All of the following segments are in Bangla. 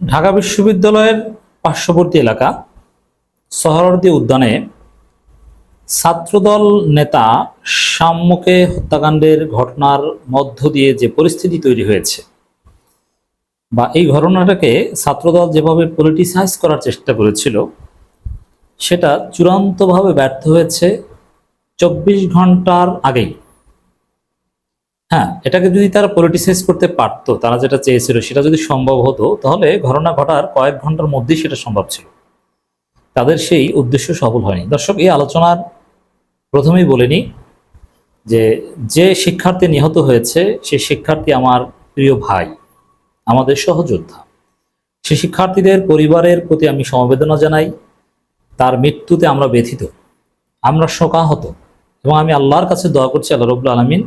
ঢাকা বিশ্ববিদ্যালয়ের পার্শ্ববর্তী এলাকা সোহরাওয়ার্দী উদ্যানে ছাত্রদল নেতা শাম্যকে হত্যাকাণ্ডের ঘটনার মধ্য দিয়ে যে পরিস্থিতি তৈরি হয়েছে বা এই ঘটনাটাকে ছাত্রদল যেভাবে পলিটিসাইজ করার চেষ্টা করেছিল সেটা চূড়ান্তভাবে ব্যর্থ হয়েছে ২৪ ঘন্টার আগেই। হ্যাঁ, এটাকে যদি তারা পলিটিসাইজ করতে পারতো, তারা যেটা চেয়েছিল সেটা যদি সম্ভব হতো, তাহলে ঘটনা ঘটার কয়েক ঘন্টার মধ্যেই সেটা সম্ভব ছিল। তাদের সেই উদ্দেশ্য সফল হয়নি। দর্শক, এই আলোচনার প্রথমেই বলিনি যে যে শিক্ষার্থী নিহত হয়েছে সেই শিক্ষার্থী আমার প্রিয় ভাই, আমাদের সহযোদ্ধা। সেই শিক্ষার্থীদের পরিবারের প্রতি আমি সমবেদনা জানাই। তার মৃত্যুতে আমরা ব্যথিত, আমরা শোকাহত, এবং আমি আল্লাহর কাছে দোয়া করছি আল্লাহ রাব্বুল আলামিন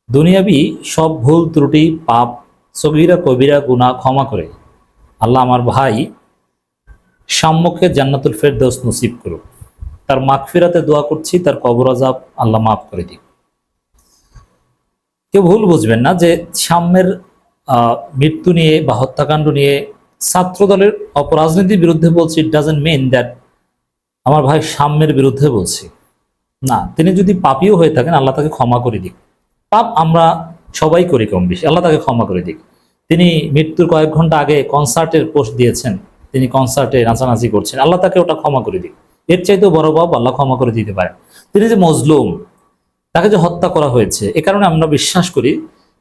দুনিয়াবি সব ভুল ত্রুটি, পাপ, সগীরা কবিরা গুনাহ ক্ষমা করে আল্লাহ আমার ভাই শাম্যকে জান্নাতুল ফেরদৌস নসিব করুক। তার মাগফিরাতে দোয়া করছি, তার কবর আযাব আল্লাহ মাফ করে দিক। কেউ ভুল বুঝবেন না যে শাম্যের মৃত্যু নিয়ে বা হত্যাকাণ্ড নিয়ে ছাত্রদলের অপরাজনীতির বিরুদ্ধে বলছি, ইট ডাজেন্ট মিন দ্যাট আমার ভাই শাম্যের বিরুদ্ধে বলছি না। তিনি যদি পাপীও হয়ে থাকেন, আল্লাহ তাকে ক্ষমা করে দিক। পাপ আমরা সবাই করি কম বেশি, আল্লাহ তাকে ক্ষমা করে দিক। তিনি মৃত্যুর কয়েক ঘন্টা আগে কনসার্টের পোস্ট দিয়েছেন, তিনি কনসার্টে নাচানাচি করছেন, আল্লাহ তাকে ওটা ক্ষমা করে দিক। এর চাইতেও বড় পাপ আল্লাহ ক্ষমা করে দিতে পারেন। তিনি যে মজলুম, তাকে যে হত্যা করা হয়েছে, এ কারণে আমরা বিশ্বাস করি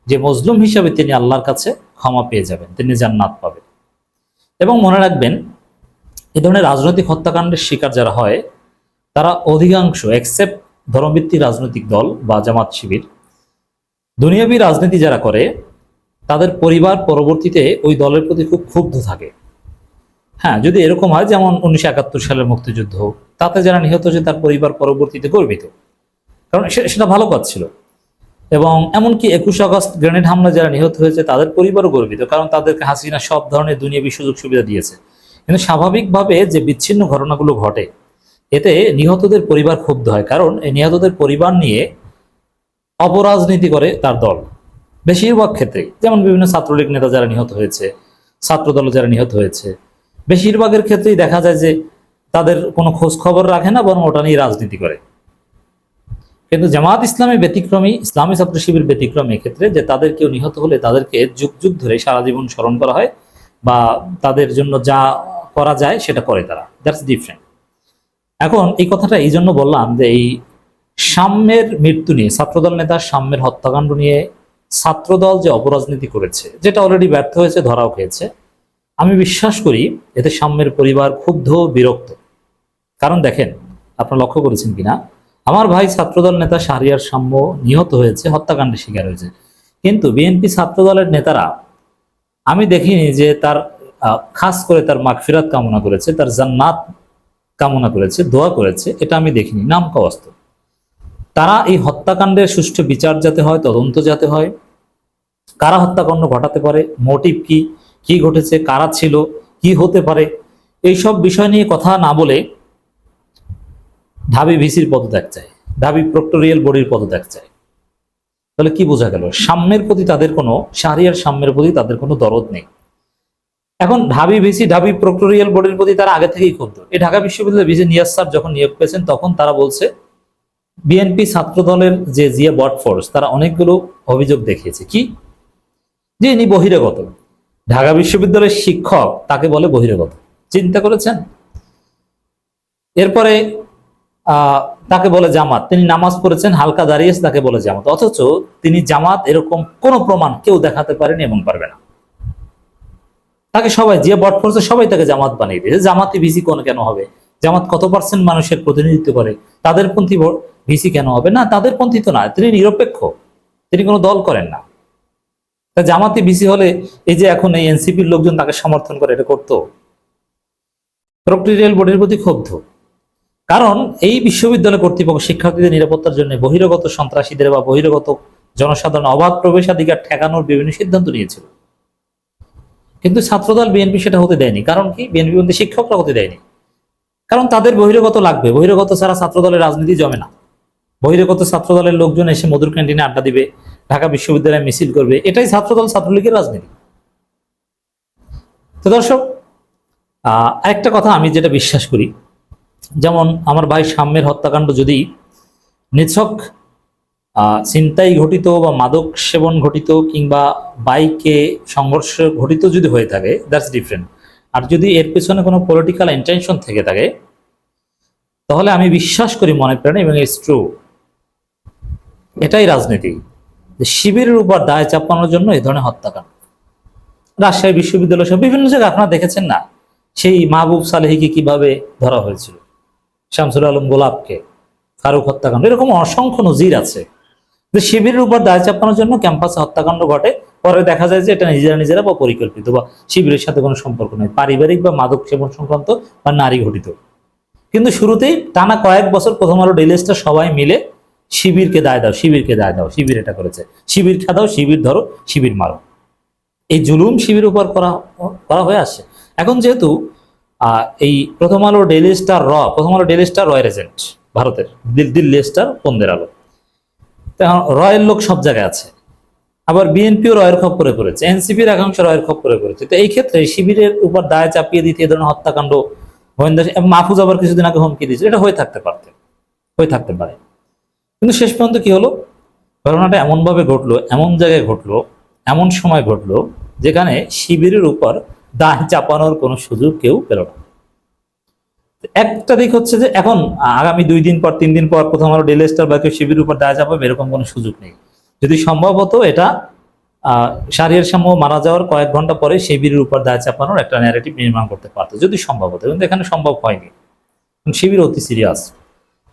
যে মজলুম হিসাবে তিনি আল্লাহর কাছে ক্ষমা পেয়ে যাবেন, তিনি জান্নাত পাবেন। এবং মনে রাখবেন, এ ধরনের রাজনৈতিক হত্যাকাণ্ডের শিকার যারা হয় তারা অধিকাংশ, এক্সেপ্ট ধর্মভিত্তিক রাজনৈতিক দল বা জামাত শিবির, দুনিয়াবী রাজনীতি যারা করে তাদের পরিবার পরবর্তীতে ওই দলের প্রতি খুব ক্ষুব্ধ থাকে। হ্যাঁ, যদি এরকম হয় যেমন 1971 সালের মুক্তিযুদ্ধ, তাতে যারা নিহত হয়েছে তার পরিবার পরবর্তীতে গর্বিত, কারণ সেটা ভালো কাজ ছিল। এবং এমনকি 21 আগস্ট গ্রেনেড হামলা যারা নিহত হয়েছে তাদের পরিবারও গর্বিত, কারণ তাদেরকে হাসিনা সব ধরনের দুনিয়াবী সুযোগ সুবিধা দিয়েছে। কিন্তু স্বাভাবিকভাবে যে বিচ্ছিন্ন ঘটনাগুলো ঘটে, এতে নিহতদের পরিবার ক্ষুব্ধ হয়, কারণ এই নিহতদের পরিবার নিয়ে অপরাজনীতি করে তার দল বেশিরভাগ ক্ষেত্রেই। যেমন বিভিন্ন ছাত্রলীগ নেতা যারা নিহত হয়েছে, ছাত্রদল যারা নিহত হয়েছে, বেশিরভাগের ক্ষেত্রেই দেখা যায় যে তাদের কোনো খোঁজ খবর রাখে না, বরং ওটা নিয়ে রাজনীতি করে। কিন্তু জামাত ইসলামী ব্যতিক্রমী, ইসলামী ছাত্র শিবির ব্যতিক্রমী ক্ষেত্রে, যে তাদের কেউ নিহত হলে তাদেরকে যুগ যুগ ধরে সারা জীবন স্মরণ করা হয়, বা তাদের জন্য যা করা যায় সেটা করে তারা। That's different. এখন এই কথাটা এই জন্য বললাম যে এই শাম্যের মৃত্যু নিয়ে, ছাত্রদল নেতা শাম্যের হত্যাকাণ্ড নিয়ে ছাত্রদল যে অপরাজনীতি করেছে, যেটা অলরেডি ব্যর্থ হয়েছে, ধরাও খেয়েছে, আমি বিশ্বাস করি এতে শাম্যের পরিবার ক্ষুব্ধ, বিরক্ত। কারণ দেখেন, আপনারা লক্ষ্য করেছেন কিনা, আমার ভাই ছাত্রদল নেতা শাহরিয়ার শাম্য নিহত হয়েছে, হত্যাকাণ্ডের শিকার হয়েছে, কিন্তু বিএনপি ছাত্রদলের নেতারা আমি দেখিনি যে তার খাস করে তার মাগফিরাত কামনা করেছে, তার জান্নাত কামনা করেছে, দোয়া করেছে, এটা আমি দেখিনি। নাম কাওয়াস্ত তারা এই হত্যাকাণ্ডের সুষ্ঠু বিচার যাতে হয়, তদন্ত যাতে হয়, কারা হত্যাকাণ্ড ঘটাতে পারে, মোটিভ কি, কি ঘটেছে, কারা ছিল, কি হতে পারে, এইসব বিষয় নিয়ে কথা না বলে ঢাবি ভিসির পদত্যাগ চায়, ঢাবি প্রক্টোরিয়াল বডির পদত্যাগ চায়। তাহলে কি বোঝা গেল? সাম্যের প্রতি তাদের কোনো, শাহরিয়ার সাম্যের প্রতি তাদের কোনো দরদ নেই। এখন ঢাবি ভিসি, ঢাবি প্রক্টোরিয়াল বডির প্রতি তারা আগে থেকেই ক্ষুব্ধ। এই ঢাকা বিশ্ববিদ্যালয়ের ভিসি নিয়াজ স্যার যখন নিয়োগ পেয়েছেন, তখন তারা বলছে বিএনপি ছাত্র দলের যে জিয়া বট ফোর্স, তারা অনেকগুলো অভিযোগ দেখিয়েছে। কি? যে ইনি বহিরাগত। ঢাকা বিশ্ববিদ্যালয়ের শিক্ষক, তাকে বলে বহিরাগত। চিন্তা করেছেন? এরপরে তাকে বলে জামাত। তিনি নামাজ পড়েছেন, হালকা দাঁড়িয়েছে, তাকে বলে জামাত। অথচ তিনি জামাত এরকম কোনো প্রমাণ কেউ দেখাতে পারেনি এবং পারবে না। তাকে সবাই, জিয়া বট ফোর্সে সবাই তাকে জামাত বানিয়ে দিয়েছে। জামাতি ভিসি কেন হবে? জামাত কত পার্সেন্ট মানুষের প্রতিনিধিত্ব করে? তাদের পন্থী ভিসি কেন হবে? না, তাদের পন্থী তো না, তিনি নিরপেক্ষ, তিনি কোনো দল করেন না। তা জামাতি ভিসি হলে এই যে এখন এই এনসিপির লোকজন তাকে সমর্থন করে, এটা করতো? প্রক্টোরিয়াল বডির প্রতি ক্ষুব্ধ, কারণ এই বিশ্ববিদ্যালয় কর্তৃপক্ষ শিক্ষার্থীদের নিরাপত্তার জন্য বহিরাগত সন্ত্রাসীদের বা বহিরাগত জনসাধারণ অবাধ প্রবেশাধিকার ঠেকানোর বিভিন্ন সিদ্ধান্ত নিয়েছিল। কিন্তু ছাত্রদল বিএনপি সেটা হতে দেয়নি। কারণ কি? বিএনপি বলতে শিক্ষকরা হতে দেয়নি, কারণ তাদের বহিরাগত লাগবে। বহিরাগত ছাড়া ছাত্রদলের রাজনীতি জমে না। বহিরাগত ছাত্রদলের লোকজন এসে মধুর ক্যান্টিনে আড্ডা দিবে, ঢাকা বিশ্ববিদ্যালয়ে মিছিল করবে, এটাই ছাত্রদল ছাত্রলীগের রাজনীতি। তো দর্শক, আরেকটা কথা আমি যেটা বিশ্বাস করি, যেমন আমার ভাই শাম্যের হত্যাকাণ্ড যদি নিছক ছিনতাই ঘটিত বা মাদক সেবন ঘটিত কিংবা বাইকে সংঘর্ষ ঘটিত যদি হয়ে থাকে, দ্যাটস ডিফারেন্ট। আর যদি এর পেছনে কোনো পলিটিক্যাল ইন্টেনশন থেকে থাকে, তাহলে আমি বিশ্বাস করি মনে প্রাণে, এবং ইটস ট্রু, এটাই রাজনীতি, যে শিবিরের উপর দায় চাপানোর জন্য এই ধরনের হত্যাকাণ্ড। রাজশাহী বিশ্ববিদ্যালয় সহ বিভিন্ন জায়গায় আপনারা দেখেছেন না, সেই মাহবুব সালেহীকে কিভাবে ধরা হয়েছিল, শামসুল আলম গোলাপকে, ফারুক হত্যাকাণ্ড, এরকম অসংখ্য নজির আছে যে শিবিরের উপর দায় চাপানোর জন্য ক্যাম্পাসে হত্যাকাণ্ড ঘটে। পরে দেখা যায় যে এটা নিজেরা বা পরিকল্পিত, বা শিবিরের সাথে কোনো সম্পর্ক নেই, পারিবারিক বা মাদক সেবন সংক্রান্ত বা নারী ঘটিত। কিন্তু শুরুতেই টানা কয়েক বছর প্রথম আলো ডেইলি স্টার সবাই মিলে শিবিরকে দায় দাও, শিবিরকে দায় দাও, শিবির এটা করেছে, শিবির খেদাও, শিবির ধরো, শিবির মারো, এই জুলুম শিবির উপর করা হয়ে আসছে। এখন যেহেতু এই প্রথম আলো ডেইলি স্টার রয়ের এজেন্ট ভারতের, দিল্লি স্টার পন্দের আলো, রয়ের লোক সব জায়গায় আছে, আবার বিএনপিও রয়ের খপ্পরে পড়েছে, এনসিপির একাংশ রয়ের খপ্পরে পড়েছে। তো এই ক্ষেত্রে শিবিরের উপর দায় চাপিয়ে দিতে এ ধরনের হত্যাকাণ্ড, গোয়েন্দা মাহফুজ আবার কিছুদিন আগে হুমকি দিয়েছিল, এটা হয়ে থাকতে পারে। কিন্তু শেষ পর্যন্ত কি হলো, ঘটনাটা এমনভাবে ঘটলো, এমন জায়গায় ঘটলো, এমন সময় ঘটলো, যেখানে শিবিরের উপর দায় চাপানোর কোনো সুযোগ কেউ পেল না। একটা দিক হচ্ছে যে এখন আগামী 2 দিন পর 3 দিন পর প্রথম আলো ডেইলি স্টার বা কেউ শিবিরের উপর দায় চাপাবে, এরকম কোনো সুযোগ নেই। যদি সম্ভব হতো, এটা শাহরিয়ার শামীম মারা যাওয়ার কয়েক ঘন্টা পরে শিবিরের উপর দায় চাপানোর একটা ন্যারেটিভ নির্মাণ করতে পারতো, যদি সম্ভব হতো, কিন্তু এখানে সম্ভব হয়নি। শিবির অতি সিরিয়াস,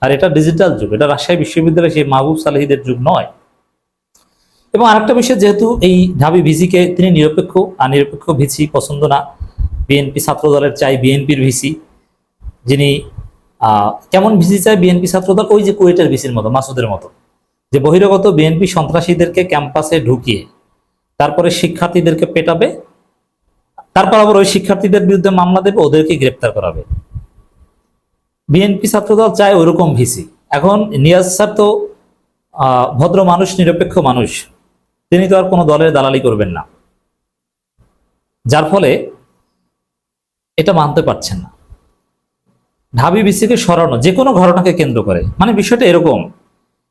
আর এটা ডিজিটাল যুগ, এটা রাজশাহী বিশ্ববিদ্যালয়ে সেই মাহবুব সালেহীদের যুগ নয়। এবং আরেকটা বিষয়, যেহেতু এই ঢাবি ভিসিকে তিনি নিরপেক্ষ, আর নিরপেক্ষ ভিসি পছন্দ না, বিএনপি ছাত্র দলের চাই বিএনপির ভিসি, যিনি কেমন ভিসি চায় বিএনপি ছাত্রদল, ওই যে কুয়েটের ভিসির মতো, মাসুদের মতো, যে বহিরাগত বিএনপি সন্ত্রাসীদেরকে ক্যাম্পাসে ঢুকিয়ে তারপরে শিক্ষার্থীদেরকে পেটাবে, তারপর আবার ওই শিক্ষার্থীদের বিরুদ্ধে মামলা দেবে, ওদেরকে গ্রেপ্তার করাবে। বিএনপি ছাত্রদল চায় ওইরকম ভিসি। এখন নিয়াজ স্যার তো ভদ্র মানুষ, নিরপেক্ষ মানুষ, তিনি তো আর কোনো দলের দালালি করবেন না, যার ফলে এটা মানতে পারছেন না। ঢাবি ভিসিকে সরানো যে কোনো ঘটনাকে কেন্দ্র করে, মানে বিষয়টা এরকম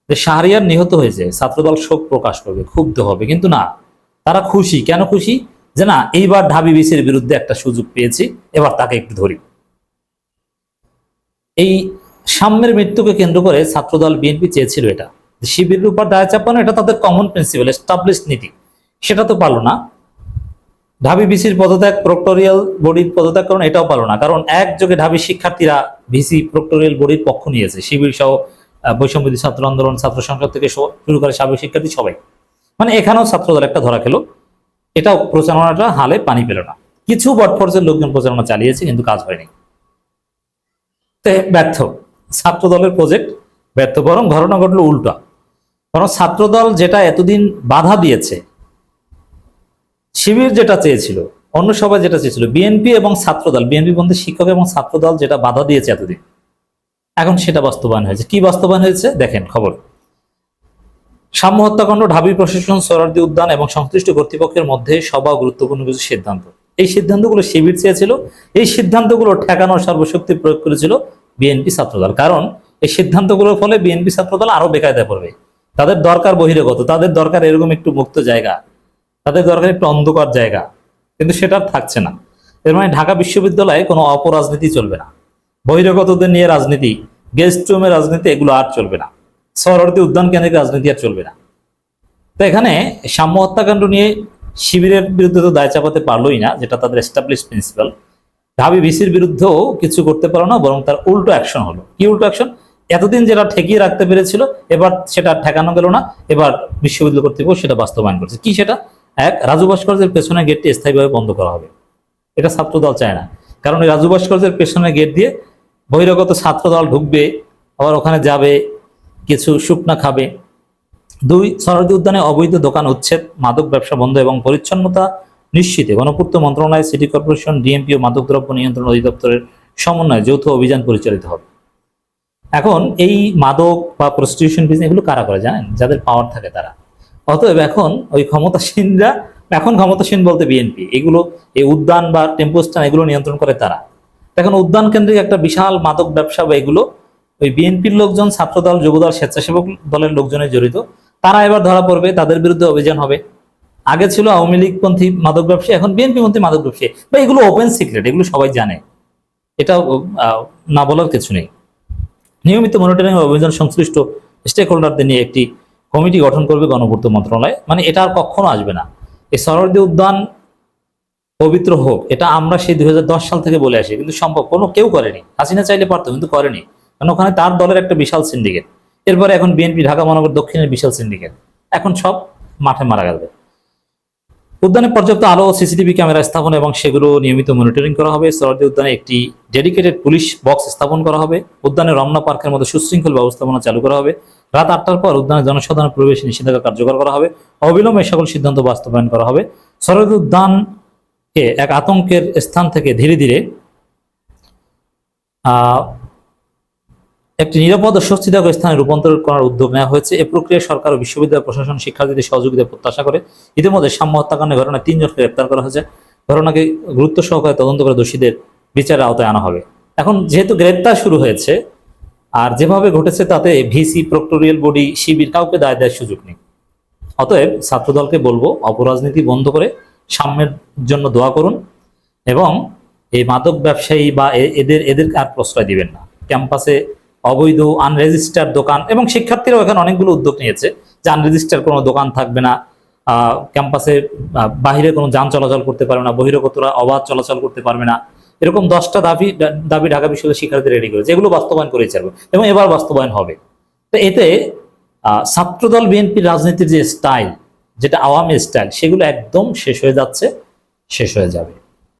যে শাহরিয়ার নিহত হয়েছে, ছাত্রদল শোক প্রকাশ করবে, ক্ষুব্ধ হবে, কিন্তু না, তারা খুশি। কেন খুশি? যে না, এইবার ঢাবি ভিসির বিরুদ্ধে একটা সুযোগ পেয়েছি, এবার তাকে একটু ধরি। এই সাম্যের মৃত্যুকে কেন্দ্র করে ছাত্রদল বিএনপি চেয়েছিল এটা, শিবিরের উপর দায় চাপানো, এটা তাদের কমন প্রিন্সিপাল, এস্টাবলিশড নীতি, সেটা তো পারলো না। ঢাবি ভিসির পদত্যাগ, প্রক্টোরিয়াল বডির পদত্যাগ করুন, এটাও পারলো না, কারণ একযোগে ঢাবি শিক্ষার্থীরা ভিসি প্রক্টোরিয়াল বডির পক্ষ নিয়েছে, শিবির সহ বৈষম্যবিরোধী ছাত্র আন্দোলন, ছাত্র সংসদ থেকে শুরু করে সাবেক শিক্ষার্থী সবাই, মানে এখানেও ছাত্রদল একটা ধরা খেলো। এটাও প্রচারণাটা হালে পানি পেল না। কিছু বটফোর্সের লোকজন প্রচারণা চালিয়েছে, কিন্তু কাজ হয়নি, ব্যর্থ। ছাত্রদলের প্রজেক্ট ব্যর্থ, বরং ঘটনা ঘটলো উল্টা। কারণ ছাত্রদল যেটা এতদিন বাধা দিয়েছে, শিবির যেটা চেয়েছিল, অন্য সবাই যেটা চেয়েছিল, বিএনপি এবং ছাত্রদল, বিএনপি বন্ধু শিক্ষক এবং ছাত্রদল যেটা বাধা দিয়েছে এতদিন, এখন সেটা বাস্তবায়ন হয়েছে। কি বাস্তবায়ন হয়েছে দেখেন খবর। সাম্য হত্যাকাণ্ড, ঢাবি প্রশাসন, সোহরাওয়ার্দী উদ্যান এবং সংশ্লিষ্ট কর্তৃপক্ষের মধ্যে সভা গুরুত্বপূর্ণ কিছু সিদ্ধান্ত। এই সিদ্ধান্তগুলো শিবির চেয়েছিল, এই সিদ্ধান্তগুলো ঠেকানোর সর্বশক্তি প্রয়োগ করেছিল বিএনপি ছাত্রদল। কারণ এই সিদ্ধান্তগুলোর ফলে বিএনপি ছাত্রদল আরো বেকায়দায় পড়বে। তাদের দরকার বহিরাগত, তাদের দরকার এরকম একটু মুক্ত জায়গা, তাদের দরকার একটু অন্ধকার জায়গা, কিন্তু সেটা থাকছে না। এর মানে ঢাকা বিশ্ববিদ্যালয়ে কোনো অপরাজনীতি চলবে না, বহিরাগতদের নিয়ে রাজনীতি, গেস্ট রুমের রাজনীতি, এগুলো আর চলবে না, সোহরাওয়ার্দী উদ্যান কেন্দ্রিক রাজনীতি আর চলবে না। তো এখানে সাম্য হত্যাকাণ্ড নিয়ে শিবিরের বিরুদ্ধে তো দায় চাপাতে পারলোই না, যেটা তাদের এস্টাবলিশ প্রিন্সিপাল। ঢাবি ভিসির বিরুদ্ধেও কিছু করতে পারলো না, বরং তার উল্টো অ্যাকশন হলো। কি উল্টো অ্যাকশন? এতদিন যেটা ঠেকিয়ে রাখতে পেরেছিল, এবার সেটা ঠেকানো গেল না, এবার বিশ্ববিদ্যালয় কর্তৃপক্ষ সেটা বাস্তবায়ন করছে। কি সেটা? এক, রাজু ভাস্কর্যের পেছনে গেটটি স্থায়ীভাবে বন্ধ করা হবে। এটা ছাত্রদল চায় না, কারণ এই রাজু ভাস্কর্যের পেছনে গেট দিয়ে বহিরাগত ছাত্রদল ঢুকবে, আবার ওখানে যাবে, কিছু শুকনা খাবে। দুই, সোহরাওয়ার্দী উদ্যানে অবৈধ দোকান উচ্ছেদ, মাদক ব্যবসা বন্ধ এবং পরিচ্ছন্নতা নিশ্চিতে গণপূর্ত মন্ত্রণালয়, সিটি কর্পোরেশন, ডিএমপি ও মাদকদ্রব্য নিয়ন্ত্রণ অধিদপ্তরের সমন্বয়ে যৌথ অভিযান পরিচালিত হবে। এখন এই মাদক বা প্রস্টিটিউশন বিজনেস এগুলো কারা করে জানেন? যাদের পাওয়ার থাকে তারা। অতএব এখন ওই ক্ষমতাসীনরা এখন ক্ষমতাসীন বলতে বিএনপি, এগুলো এই উদ্যান বা টেম্পো স্ট্যান্ড এগুলো নিয়ন্ত্রণ করে তারা। এখন উদ্যান কেন্দ্রিক একটা বিশাল মাদক ব্যবসা বা এগুলো ওই বিএনপির লোকজন, ছাত্রদল, যুবদল, স্বেচ্ছাসেবক দলের লোকজনের জড়িত, তারা এবার ধরা পড়বে, তাদের বিরুদ্ধে অভিযান হবে। আগে ছিল আওয়ামী লীগপন্থী মাদক ব্যবসায়ী, এখন বিএনপি পন্থী মাদক ব্যবসায়ী, বা এগুলো ওপেন সিক্রেট, এগুলো সবাই জানে, এটা না বলার কিছু নেই। নিয়মিত মনিটরিং ও অভিযান সংশ্লিষ্ট স্টেক হোল্ডারদের নিয়ে একটি কমিটি গঠন করবে গণপূর্ত মন্ত্রণালয়। মানে এটা আর কখনো আসবে না। এই সরোয়ার্দী উদ্যান পবিত্র হোক, এটা আমরা সেই 2010 সাল থেকে বলে আসি, কিন্তু সম্ভব কেউ করেনি। হাসিনা চাইলে পারতো, কিন্তু করেনি, কারণ ওখানে তার দলের একটা বিশাল সিন্ডিকেট। এরপরে এখন বিএনপি ঢাকা মহানগর দক্ষিণের বিশাল সিন্ডিকেট, এখন সব মাঠে মারা গেল। উদ্যানে পর্যাপ্ত আলো ও সিসিটিভি ক্যামেরা স্থাপন এবং সেগুলো নিয়মিত মনিটরিং করা হবে। সরোয়ার্দী উদ্যানে একটি ডেডিকেটেড পুলিশ বক্স স্থাপন করা হবে। উদ্যানে রমনা পার্কের মতো সুশৃঙ্খল ব্যবস্থাপনা চালু করা হবে। রাত 8টার পর উদ্যানে জনসাধারণের প্রবেশ নিষেধাজ্ঞা কার্যকর করা হবে। অবিলম্বে সকল সিদ্ধান্ত বাস্তবায়ন করা হবে। সরোয়ার্দী উদ্যানকে এক আতঙ্কের স্থান থেকে ধীরে ধীরে একটি নিরাপদ ও স্বস্তিদায়ক স্থানে রূপান্তর করার উদ্যোগ নেওয়া হয়েছে। এ প্রক্রিয়ায় সরকার ও বিশ্ববিদ্যালয় প্রশাসন শিক্ষার্থীদের সহযোগিতা প্রত্যাশা করে। ইতিমধ্যে সাম্য হত্যাকাণ্ডের ঘটনায় 3 জনকে গ্রেপ্তার করা হয়েছে। ঘটনাকে গুরুত্ব সহকারে তদন্ত করে দোষীদের বিচারের আওতায় আনা হবে। এখন যেহেতু গ্রেপ্তার শুরু হয়েছে, আর যেভাবে ঘটেছে তাতে ভিসি, প্রক্টোরিয়াল বডি, শিবির কাউকে দায় দেওয়ার সুযোগ নেই। অতএব ছাত্রদলকে বলবো, অপরাজনীতি বন্ধ করে সাম্যের জন্য দোয়া করুন এবং এই মাদক ব্যবসায়ী বা এদের আর প্রশ্রয় দিবেন না। ক্যাম্পাসে অবৈধ আনরেজিস্টার্ড দোকান, এবং শিক্ষার্থীরাও এখানে অনেকগুলো উদ্যোগ নিয়েছে যে আনরেজিস্টার্ড কোনো দোকান থাকবে না, ক্যাম্পাসে বাহিরে কোনো যান চলাচল করতে পারবে না, বহিরাগতরা অবাধ চলাচল করতে পারবে না, এরকম 10টা দাবি ঢাকা বিশ্ববিদ্যালয় শিক্ষার্থী রেডি করেছে, এগুলো বাস্তবায়ন করেই ছাড়বে এবং এবার বাস্তবায়ন হবে। তো এতে ছাত্রদল বিএনপির রাজনীতির যে স্টাইল, যেটা আওয়ামী স্টাইল, সেগুলো একদম শেষ হয়ে যাচ্ছে, শেষ হয়ে যাবে।